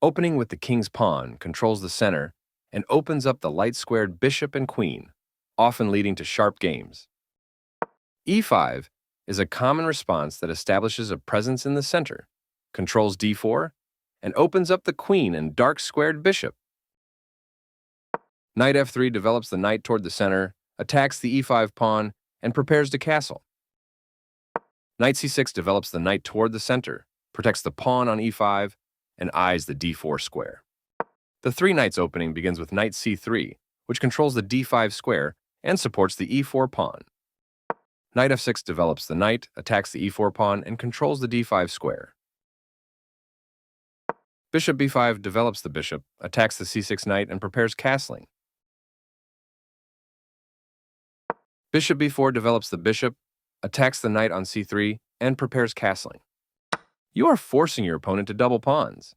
Opening with the king's pawn controls the center and opens up the light-squared bishop and queen, often leading to sharp games. e5 is a common response that establishes a presence in the center, controls d4, and opens up the queen and dark-squared bishop. Knight f3 develops the knight toward the center, attacks the e5 pawn, and prepares to castle. Knight c6 develops the knight toward the center, protects the pawn on e5, and eyes the d4 square. The three knights opening begins with knight c3, which controls the d5 square and supports the e4 pawn. Knight f6 develops the knight, attacks the e4 pawn, and controls the d5 square. Bishop b5 develops the bishop, attacks the c6 knight, and prepares castling. Bishop b4 develops the bishop, attacks the knight on c3, and prepares castling. You are forcing your opponent to double pawns.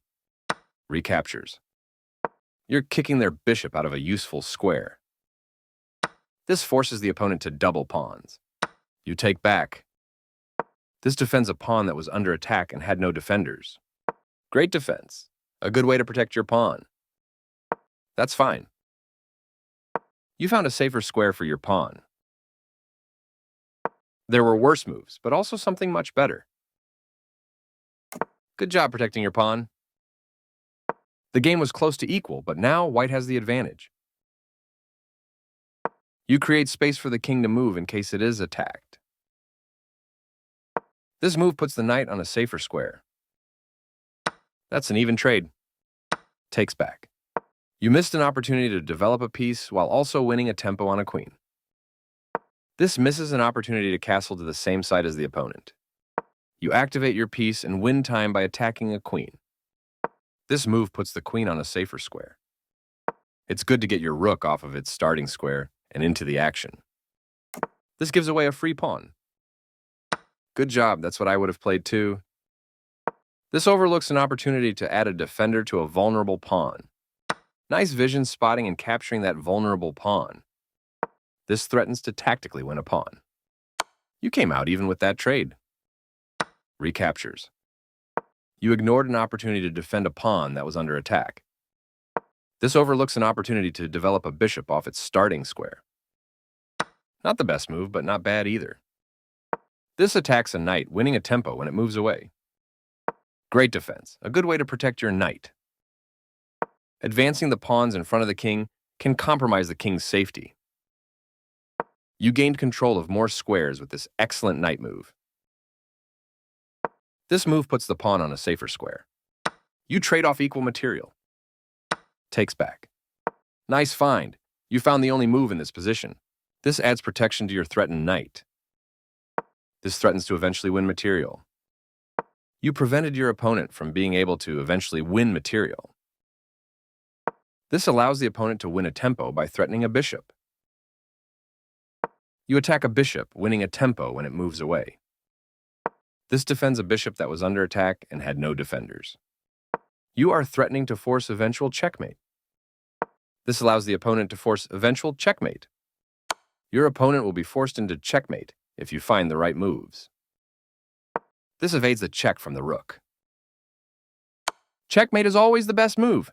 Recaptures. You're kicking their bishop out of a useful square. This forces the opponent to double pawns. You take back. This defends a pawn that was under attack and had no defenders. Great defense. A good way to protect your pawn. That's fine. You found a safer square for your pawn. There were worse moves, but also something much better. Good job protecting your pawn. The game was close to equal, but now white has the advantage. You create space for the king to move in case it is attacked. This move puts the knight on a safer square. That's an even trade. Takes back. You missed an opportunity to develop a piece while also winning a tempo on a queen. This misses an opportunity to castle to the same side as the opponent. You activate your piece and win time by attacking a queen. This move puts the queen on a safer square. It's good to get your rook off of its starting square and into the action. This gives away a free pawn. Good job, that's what I would have played too. This overlooks an opportunity to add a defender to a vulnerable pawn. Nice vision spotting and capturing that vulnerable pawn. This threatens to tactically win a pawn. You came out even with that trade. Recaptures. You ignored an opportunity to defend a pawn that was under attack. This overlooks an opportunity to develop a bishop off its starting square. Not the best move, but not bad either. This attacks a knight, winning a tempo when it moves away. Great defense, a good way to protect your knight. Advancing the pawns in front of the king can compromise the king's safety. You gained control of more squares with this excellent knight move. This move puts the pawn on a safer square. You trade off equal material. Takes back. Nice find. You found the only move in this position. This adds protection to your threatened knight. This threatens to eventually win material. You prevented your opponent from being able to eventually win material. This allows the opponent to win a tempo by threatening a bishop. You attack a bishop, winning a tempo when it moves away. This defends a bishop that was under attack and had no defenders. You are threatening to force eventual checkmate. This allows the opponent to force eventual checkmate. Your opponent will be forced into checkmate if you find the right moves. This evades the check from the rook. Checkmate is always the best move.